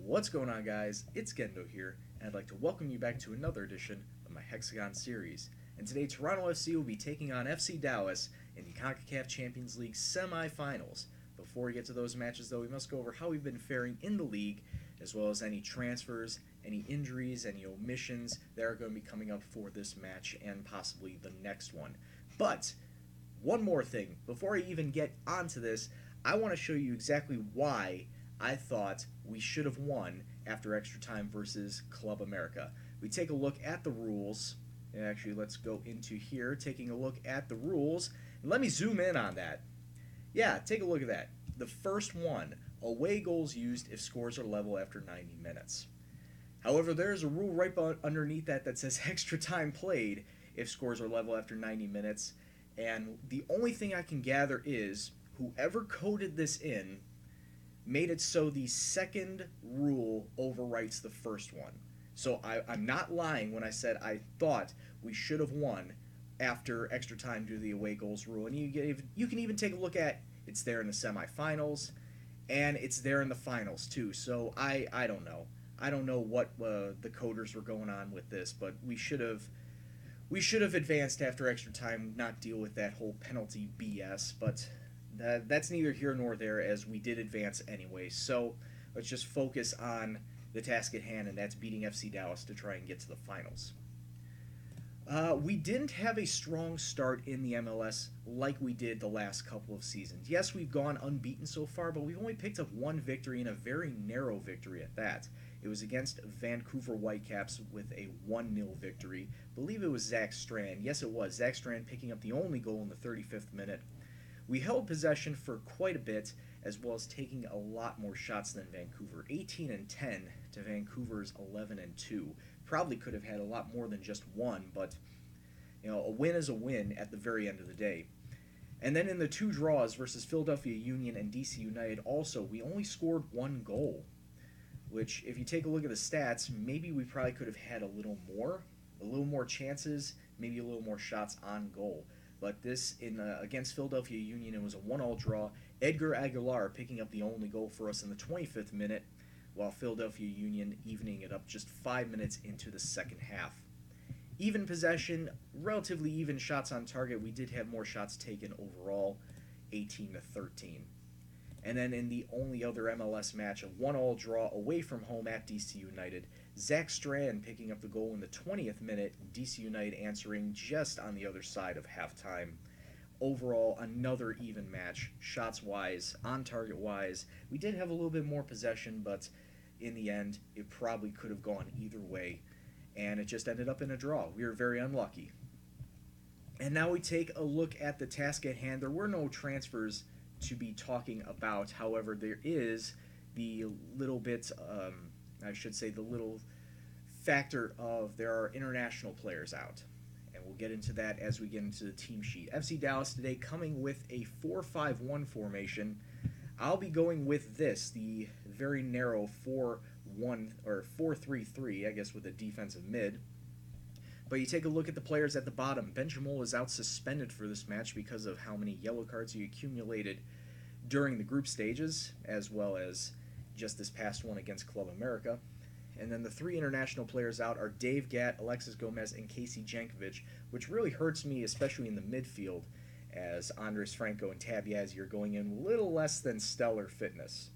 What's going on, guys? It's Gendo here, and I'd like to welcome you back to another edition of my Hexagon series. And today, Toronto FC will be taking on FC Dallas in the CONCACAF Champions League semifinals. Before we get to those matches, though, we must go over how we've been faring in the league, as well as any transfers, any injuries, any omissions that are going to be coming up for this match and possibly the next one. But one more thing, before I even get onto this, I want to show you exactly why I thought we should have won after extra time versus Club America. We take a look at the rules. And actually, let's go into here, taking a look at the rules. And let me zoom in on that. Yeah, take a look at that. The first one, away goals used if scores are level after 90 minutes. However, there is a rule right underneath that says extra time played if scores are level after 90 minutes. And the only thing I can gather is whoever coded this in made it so the second rule overwrites the first one. So I'm not lying when I said I thought we should have won after extra time due to the away goals rule. And you can even take a look at it's there in the semifinals, and it's there in the finals too. So I don't know. I don't know what the coders were going on with this, but we should have advanced after extra time, not deal with that whole penalty BS. But that's neither here nor there, as we did advance anyway. So let's just focus on the task at hand, and that's beating FC Dallas to try and get to the finals. We didn't have a strong start in the MLS like we did the last couple of seasons. Yes, we've gone unbeaten so far, but we've only picked up one victory, and a very narrow victory at that. It was against Vancouver Whitecaps with a 1-0 victory. I believe it was Zach Strand. Yes, it was. Zach Strand picking up the only goal in the 35th minute. We held possession for quite a bit, as well as taking a lot more shots than Vancouver. 18-10 to Vancouver's 11-2. Probably could have had a lot more than just one, but a win is a win at the very end of the day. And then in the two draws versus Philadelphia Union and DC United, also, we only scored one goal, which, if you take a look at the stats, maybe we probably could have had a little more chances, maybe a little more shots on goal. But this, against Philadelphia Union, it was a 1-1 draw. Edgar Aguilar picking up the only goal for us in the 25th minute, while Philadelphia Union evening it up just 5 minutes into the second half. Even possession, relatively even shots on target. We did have more shots taken overall, 18-13. And then in the only other MLS match, a 1-1 draw away from home at DC United, Zach Strand picking up the goal in the 20th minute, DC United answering just on the other side of halftime. Overall, another even match, shots-wise, on-target-wise. We did have a little bit more possession, but in the end, it probably could have gone either way, and it just ended up in a draw. We were very unlucky. And now we take a look at the task at hand. There were no transfers to be talking about. However, there is the little bit, the little factor of there are international players out. And we'll get into that as we get into the team sheet. FC Dallas today coming with a 4-5-1 formation. I'll be going with this, the very narrow 4-1 or 4-3-3, I guess, with a defensive mid. But you take a look at the players at the bottom. Ben Jamol is out suspended for this match because of how many yellow cards he accumulated during the group stages, as well as just this past one against Club America. And then the three international players out are Dave Gatt, Alexis Gomez, and Casey Jankovic, which really hurts me, especially in the midfield, as Andres Franco and Tab Yazzie are going in a little less than stellar fitness.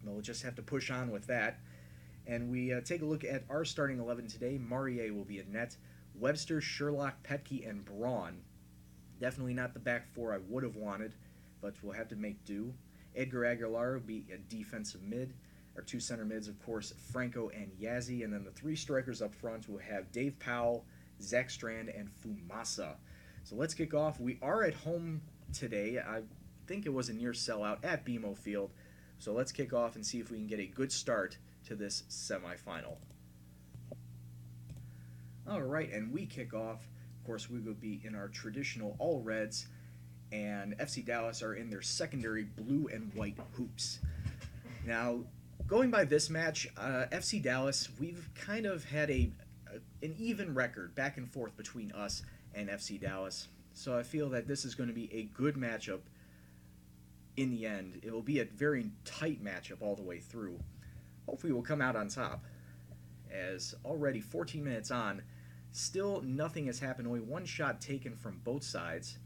We'll just have to push on with that. And we take a look at our starting 11 today. Maurier will be in net. Webster, Sherlock, Petke, and Braun. Definitely not the back four I would have wanted, but we'll have to make do. Edgar Aguilar will be a defensive mid. Our two center mids, of course, Franco and Yazzie. And then the three strikers up front will have Dave Powell, Zach Strand, and Fumasa. So let's kick off. We are at home today. I think it was a near sellout at BMO Field. So let's kick off and see if we can get a good start to this semifinal. All right, and we kick off. Of course, we will be in our traditional all reds, and FC Dallas are in their secondary blue and white hoops. Now, going by this match, FC Dallas, we've kind of had an even record back and forth between us and FC Dallas. So I feel that this is going to be a good matchup in the end. It will be a very tight matchup all the way through. hopefully we'll come out on top. As already 14 minutes on, still nothing has happened. Only one shot taken from both sides.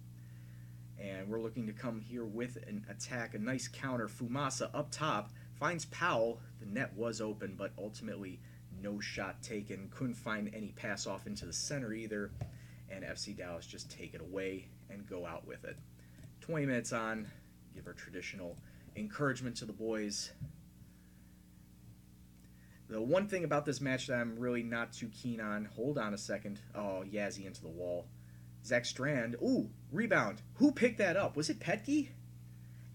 And we're looking to come here with an attack, a nice counter. Fumasa up top, finds Powell. The net was open, but ultimately no shot taken. Couldn't find any pass off into the center either. And FC Dallas just take it away and go out with it. 20 minutes on, give our traditional encouragement to the boys. The one thing about this match that I'm really not too keen on, hold on a second. Oh, Yazzie into the wall. Zach Strand, ooh, rebound. Who picked that up? Was it Petke?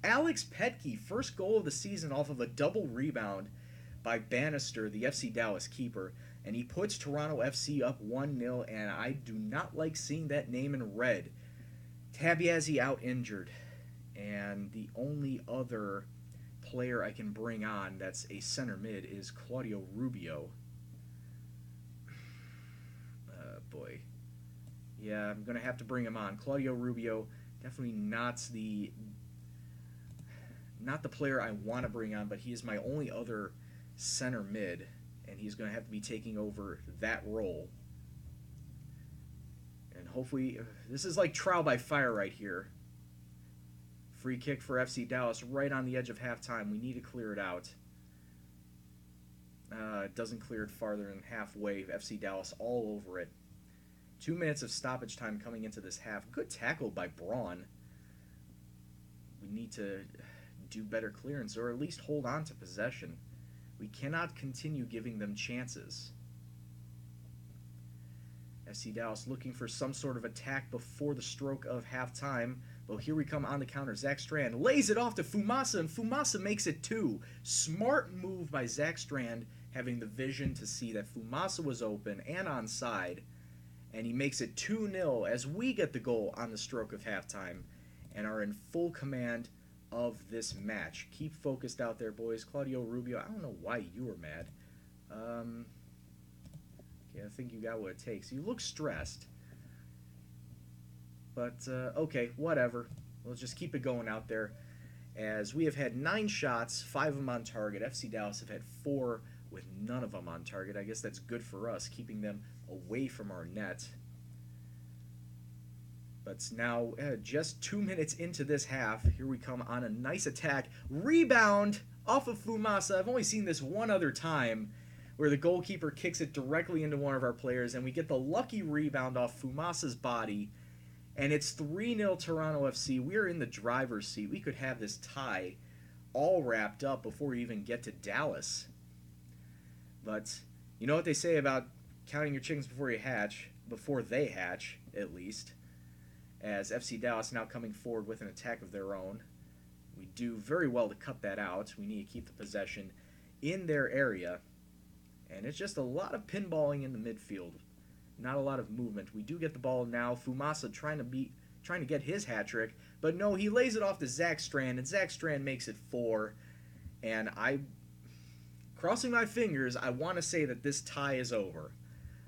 Alex Petke, first goal of the season off of a double rebound by Bannister, the FC Dallas keeper. And he puts Toronto FC up 1-0, and I do not like seeing that name in red. Tabiazzi out injured, and the only other player I can bring on that's a center mid is Claudio Rubio. Boy. Yeah, I'm going to have to bring him on. Claudio Rubio, definitely not the player I want to bring on, but he is my only other center mid, and he's going to have to be taking over that role. And hopefully, this is like trial by fire right here. Free kick for FC Dallas right on the edge of halftime. We need to clear it out. It doesn't clear it farther than halfway. FC Dallas all over it. 2 minutes of stoppage time coming into this half. Good tackle by Braun. We need to do better clearance, or at least hold on to possession. We cannot continue giving them chances. FC Dallas looking for some sort of attack before the stroke of halftime. Well, here we come on the counter. Zach Strand lays it off to Fumasa, and Fumasa makes it 2. Smart move by Zach Strand, having the vision to see that Fumasa was open and onside. And he makes it 2-0 as we get the goal on the stroke of halftime and are in full command of this match. Keep focused out there, boys. Claudio Rubio, I don't know why you were mad. Okay, I think you got what it takes. You look stressed. But, okay, whatever. We'll just keep it going out there. As we have had 9 shots, 5 of them on target. FC Dallas have had 4 with none of them on target. I guess that's good for us, keeping them away from our net. But now, just 2 minutes into this half, here we come on a nice attack. Rebound off of Fumasa. I've only seen this one other time, where the goalkeeper kicks it directly into one of our players, and we get the lucky rebound off Fumasa's body. And it's 3-0 Toronto FC. We're in the driver's seat. We could have this tie all wrapped up before we even get to Dallas. But you know what they say about counting your chickens before they hatch, at least. As FC Dallas now coming forward with an attack of their own. We do very well to cut that out. We need to keep the possession in their area. And it's just a lot of pinballing in the midfield. Not a lot of movement. We do get the ball now. Fumasa trying to get his hat trick, but no, he lays it off to Zach Strand, and Zach Strand makes it 4. And crossing my fingers, I want to say that this tie is over.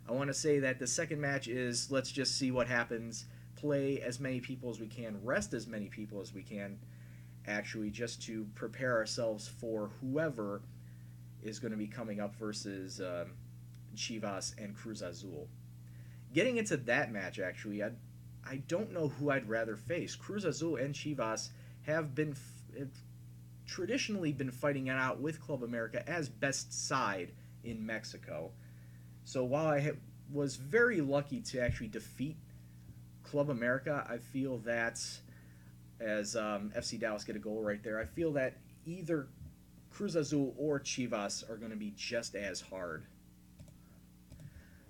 I want to say that the second match is, let's just see what happens, play as many people as we can, rest as many people as we can, actually, just to prepare ourselves for whoever is going to be coming up versus Chivas and Cruz Azul. Getting into that match, actually, I don't know who I'd rather face. Cruz Azul and Chivas have traditionally been fighting it out with Club America as best side in Mexico. So while I was very lucky to actually defeat Club America, I feel that, as FC Dallas get a goal right there, I feel that either Cruz Azul or Chivas are going to be just as hard.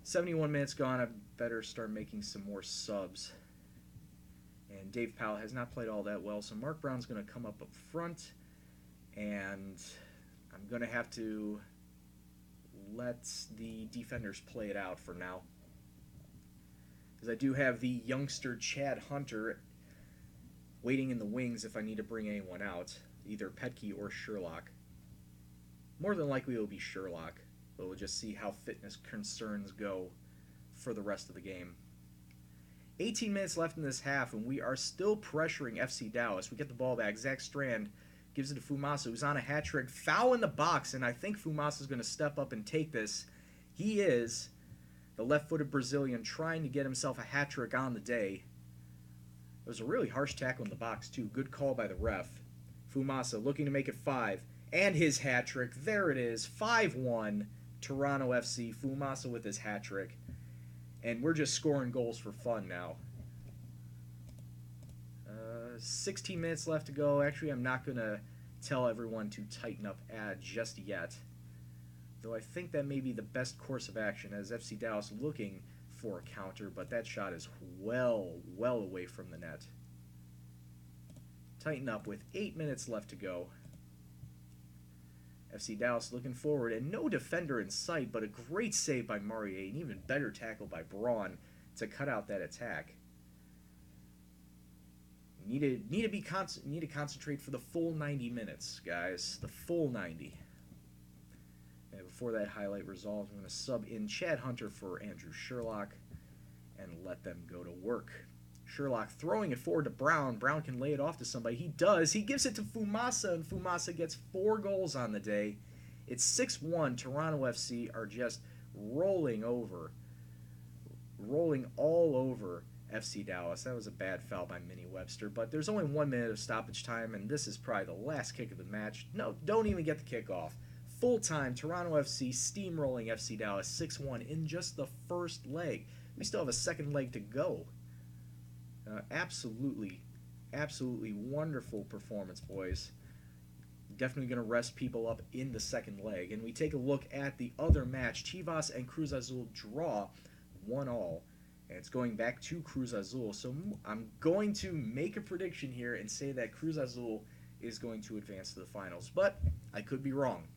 71 minutes gone. I better start making some more subs. And Dave Powell has not played all that well, so Mark Brown's going to come up front, and I'm going to have to let the defenders play it out for now. Because I do have the youngster Chad Hunter waiting in the wings if I need to bring anyone out, either Petke or Sherlock. More than likely it will be Sherlock, but we'll just see how fitness concerns go for the rest of the game. 18 minutes left in this half, and we are still pressuring FC Dallas. We get the ball back. Zach Strand Gives it to Fumasa, who's on a hat trick. Foul in the box, and I think Fumasa's going to step up and take this. He is. The left-footed Brazilian trying to get himself a hat trick on the day. It was a really harsh tackle in the box, too. Good call by the ref. Fumasa looking to make it 5. And his hat trick. There it is. 5-1. Toronto FC. Fumasa with his hat trick. And we're just scoring goals for fun now. 16 minutes left to go. Actually, I'm not going to tell everyone to tighten up just yet. Though I think that may be the best course of action, as FC Dallas looking for a counter, but that shot is well away from the net. Tighten up with 8 minutes left to go. FC Dallas looking forward, and no defender in sight, but a great save by Maurier, an even better tackle by Braun to cut out that attack. Need to concentrate for the full 90 minutes, guys. The full 90. And before that highlight resolves, I'm going to sub in Chad Hunter for Andrew Sherlock and let them go to work. Sherlock throwing it forward to Brown. Brown can lay it off to somebody. He does. He gives it to Fumasa, and Fumasa gets 4 goals on the day. It's 6-1. Toronto FC are just rolling all over FC Dallas. That was a bad foul by Minnie Webster, but there's only 1 minute of stoppage time, and this is probably the last kick of the match. No, don't even get the kickoff. Full time, Toronto FC steamrolling FC Dallas 6-1 in just the first leg. We still have a second leg to go. Absolutely wonderful performance, boys. Definitely going to rest people up in the second leg. And we take a look at the other match. Chivas and Cruz Azul draw 1-1. And it's going back to Cruz Azul. So I'm going to make a prediction here and say that Cruz Azul is going to advance to the finals. But I could be wrong.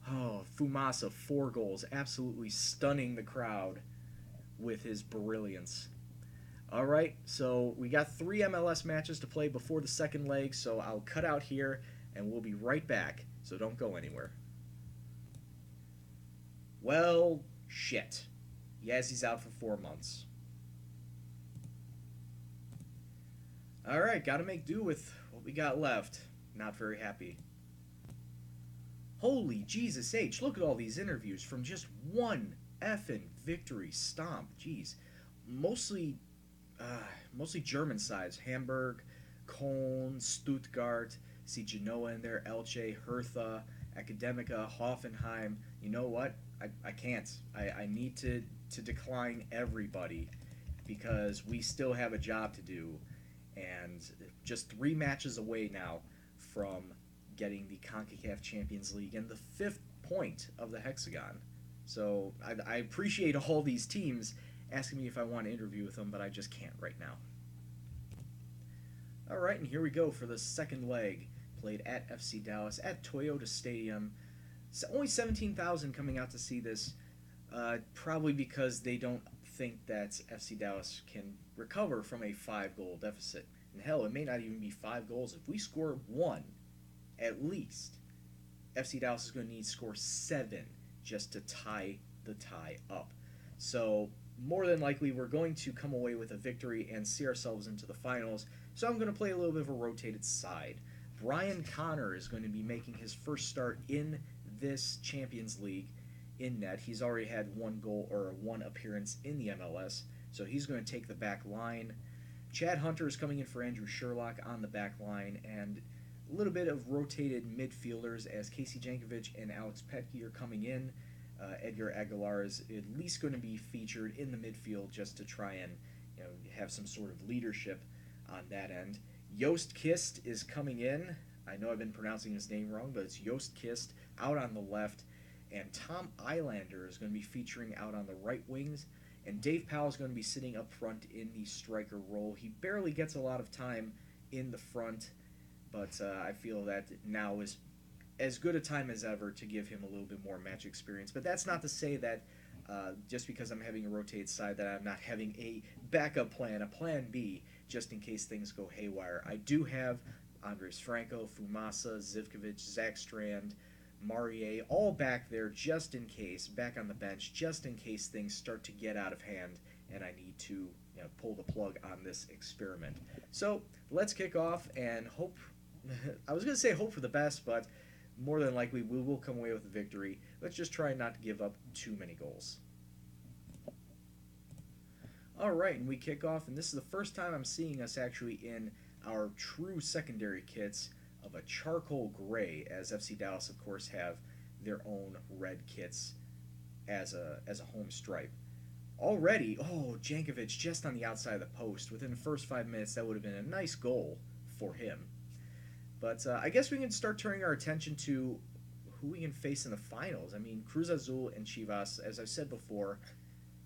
Oh, Fumasa, 4 goals. Absolutely stunning the crowd with his brilliance. All right, so we got 3 MLS matches to play before the second leg, so I'll cut out here, and we'll be right back, so don't go anywhere. Well, shit. Yazzy's out for 4 months. All right, got to make do with what we got left. Not very happy. Holy Jesus H, look at all these interviews from just one effing victory stomp. Jeez. Mostly German sides. Hamburg, Köln, Stuttgart, see Genoa in there, Elche, Hertha, Academica, Hoffenheim. You know what? I can't. I need to decline everybody because we still have a job to do. And just 3 matches away now from getting the CONCACAF Champions League and the 5th point of the Hexagon. So I appreciate all these teams asking me if I want to interview with them, but I just can't right now. All right, and here we go for the second leg, played at FC Dallas at Toyota Stadium. So only 17,000 coming out to see this, probably because they don't think that FC Dallas can recover from a 5-goal deficit. And hell, it may not even be 5 goals. If we score 1, at least, FC Dallas is going to need to score 7 just to tie the tie up. So more than likely, we're going to come away with a victory and see ourselves into the finals. So I'm going to play a little bit of a rotated side. Brian Connor is going to be making his first start in this Champions League in net. He's already had 1 goal or 1 appearance in the MLS, so he's going to take the back line. Chad Hunter is coming in for Andrew Sherlock on the back line, and a little bit of rotated midfielders as Casey Jankovic and Alex Petke are coming in. Edgar Aguilar is at least going to be featured in the midfield just to try and have some sort of leadership on that end. Joost Kist is coming in. I know I've been pronouncing his name wrong, but it's Joost Kist out on the left. And Tom Eilander is going to be featuring out on the right wings. And Dave Powell is going to be sitting up front in the striker role. He barely gets a lot of time in the front, but I feel that now is as good a time as ever to give him a little bit more match experience. But that's not to say that just because I'm having a rotated side that I'm not having a backup plan, a plan B, just in case things go haywire. I do have Andres Franco, Fumasa, Zivkovic, Zach Strand, Maurier, all back there just in case, back on the bench, just in case things start to get out of hand and I need to pull the plug on this experiment. So let's kick off and hope I was going to say hope for the best, but more than likely we will come away with a victory. Let's just try not to give up too many goals. All right, and we kick off, and this is the first time I'm seeing us actually in our true secondary kits of a charcoal gray, as FC Dallas, of course, have their own red kits as a home stripe. Already, oh, Jankovic just on the outside of the post. Within the first 5 minutes, that would have been a nice goal for him. But I guess we can start turning our attention to who we can face in the finals. I mean, Cruz Azul and Chivas, as I've said before,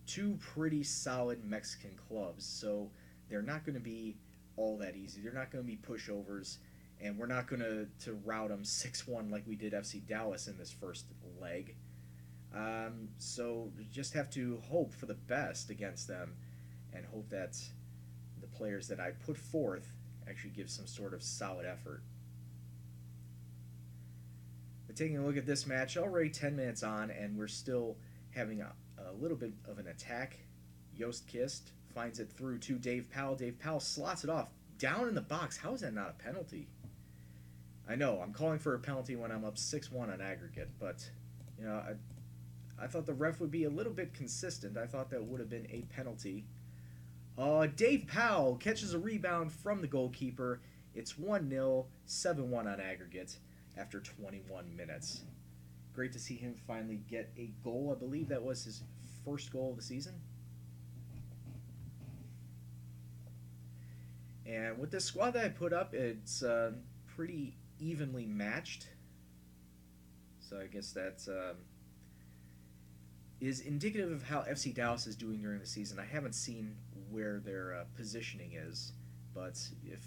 two pretty solid Mexican clubs. So they're not going to be all that easy. They're not going to be pushovers, and we're not going to rout them 6-1 like we did FC Dallas in this first leg. So just have to hope for the best against them and hope that the players that I put forth actually give some sort of solid effort. But taking a look at this match, already 10 minutes on, and we're still having a little bit of an attack. Jost Kist finds it through to Dave Powell. Dave Powell slots it off down in the box. How is that not a penalty? I know, I'm calling for a penalty when I'm up 6-1 on aggregate, but you know, I thought the ref would be a little bit consistent. I thought that would have been a penalty. Dave Powell catches a rebound from the goalkeeper. It's 1-0, 7-1 on aggregate after 21 minutes. Great to see him finally get a goal. I believe that was his first goal of the season. And with this squad that I put up, it's pretty evenly matched. So I guess that is indicative of how FC Dallas is doing during the season. I haven't seen where their positioning is, but if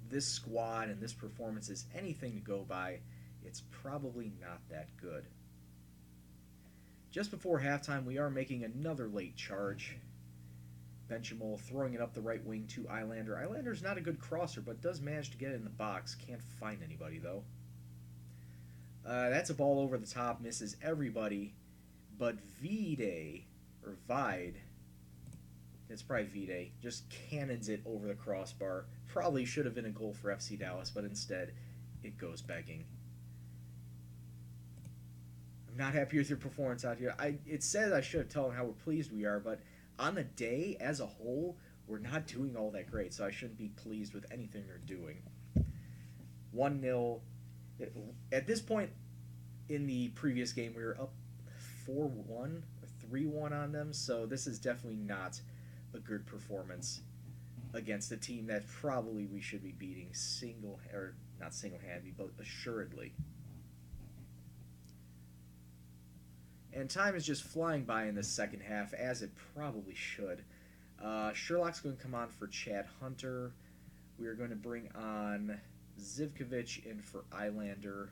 this squad and this performance is anything to go by, it's probably not that good. Just before halftime, we are making another late charge. Benjamin throwing it up the right wing to Eilander. Eilander's not a good crosser, but does manage to get it in the box. Can't find anybody, though. That's a ball over the top, misses everybody, but Vide, it's probably Vide, just cannons it over the crossbar. Probably should have been a goal for FC Dallas, but instead, it goes begging. I'm not happy with your performance out here. It says I should have told them how pleased we are, but on the day as a whole, we're not doing all that great, so I shouldn't be pleased with anything they're doing. 1-0. At this point in the previous game, we were up 4-1 or 3-1 on them, so this is definitely not a good performance against a team that probably we should be beating not single-handedly, but assuredly. And time is just flying by in the second half, as it probably should. Sherlock's going to come on for Chad Hunter. We are going to bring on Zivkovic in for Eilander.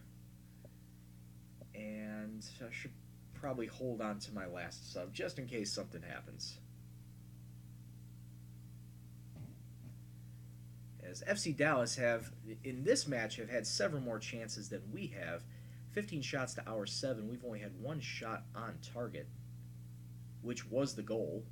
And I should probably hold on to my last sub, just in case something happens. As FC Dallas in this match, have had several more chances than we have. 15 shots to our 7. We've only had one shot on target, which was the goal.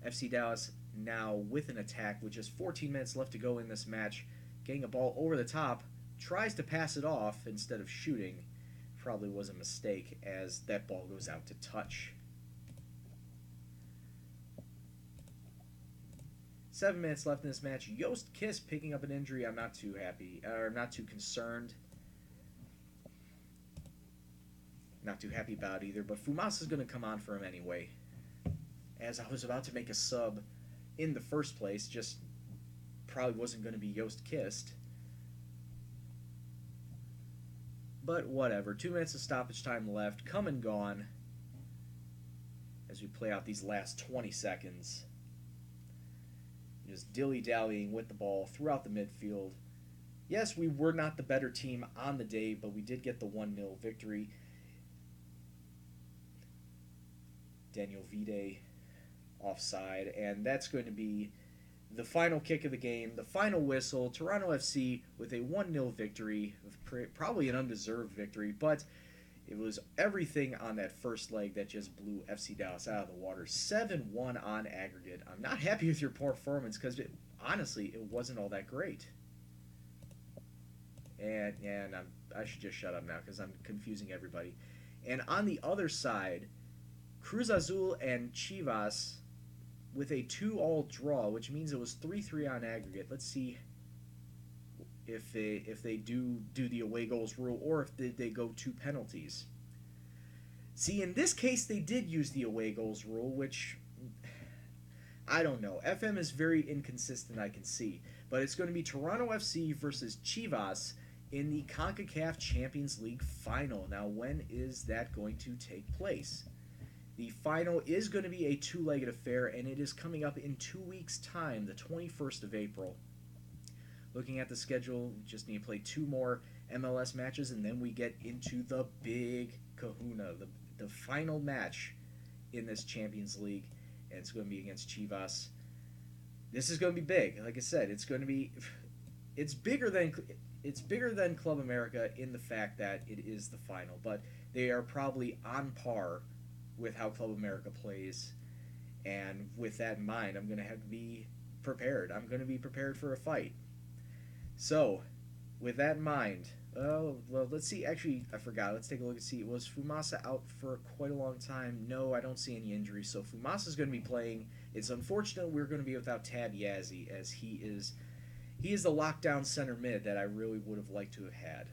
FC Dallas now with an attack with just 14 minutes left to go in this match, getting a ball over the top, tries to pass it off instead of shooting. Probably was a mistake as that ball goes out to touch. 7 minutes left in this match. Jost Kist picking up an injury. I'm not too happy, or not too concerned. Not too happy about either, but Fumas is going to come on for him anyway. As I was about to make a sub in the first place, just probably wasn't going to be Jost Kist. But whatever. 2 minutes of stoppage time left. Come and gone as we play out these last 20 seconds. Just dilly-dallying with the ball throughout the midfield. Yes, we were not the better team on the day, but we did get the 1-0 victory. Daniel Vide offside, and that's going to be the final kick of the game, the final whistle. Toronto FC with a 1-0 victory, probably an undeserved victory, but it was everything on that first leg that just blew FC Dallas out of the water. 7-1 on aggregate. I'm not happy with your performance because, honestly, it wasn't all that great. And I should just shut up now because I'm confusing everybody. And on the other side, Cruz Azul and Chivas with a 2-all draw, which means it was 3-3 on aggregate. Let's see if they do the away goals rule, or if they go 2 penalties. See, in this case, they did use the away goals rule, which I don't know. FM is very inconsistent, I can see. But it's going to be Toronto FC versus Chivas in the CONCACAF Champions League final. Now, when is that going to take place? The final is going to be a 2-legged affair, and it is coming up in 2 weeks' time, the 21st of April. Looking at the schedule, we just need to play 2 more MLS matches, and then we get into the big kahuna, the final match in this Champions League, and it's going to be against Chivas. This is going to be big. Like I said, it's bigger than Club America in the fact that it is the final, but they are probably on par with how Club America plays. And with that in mind, I'm going to have to be prepared. I'm going to be prepared for a fight. So, with that in mind, well, let's see. Actually, I forgot. Let's take a look and see. Was Fumasa out for quite a long time? No, I don't see any injuries. So Fumasa's going to be playing. It's unfortunate we're going to be without Tab Yazzie, as he is the lockdown center mid that I really would have liked to have had.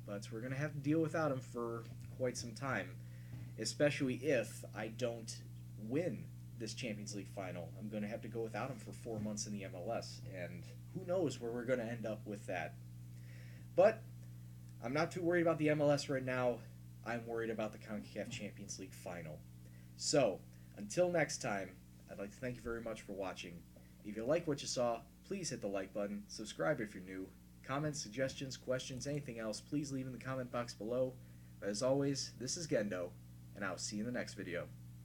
But we're going to have to deal without him for quite some time, especially if I don't win this Champions League final. I'm going to have to go without him for 4 months in the MLS, and who knows where we're going to end up with that. But I'm not too worried about the MLS right now. I'm worried about the CONCACAF Champions League final. So, until next time, I'd like to thank you very much for watching. If you like what you saw, please hit the like button, subscribe if you're new, comments, suggestions, questions, anything else, please leave in the comment box below. But as always, this is Gendo, and I'll see you in the next video.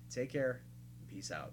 Take care, and peace out.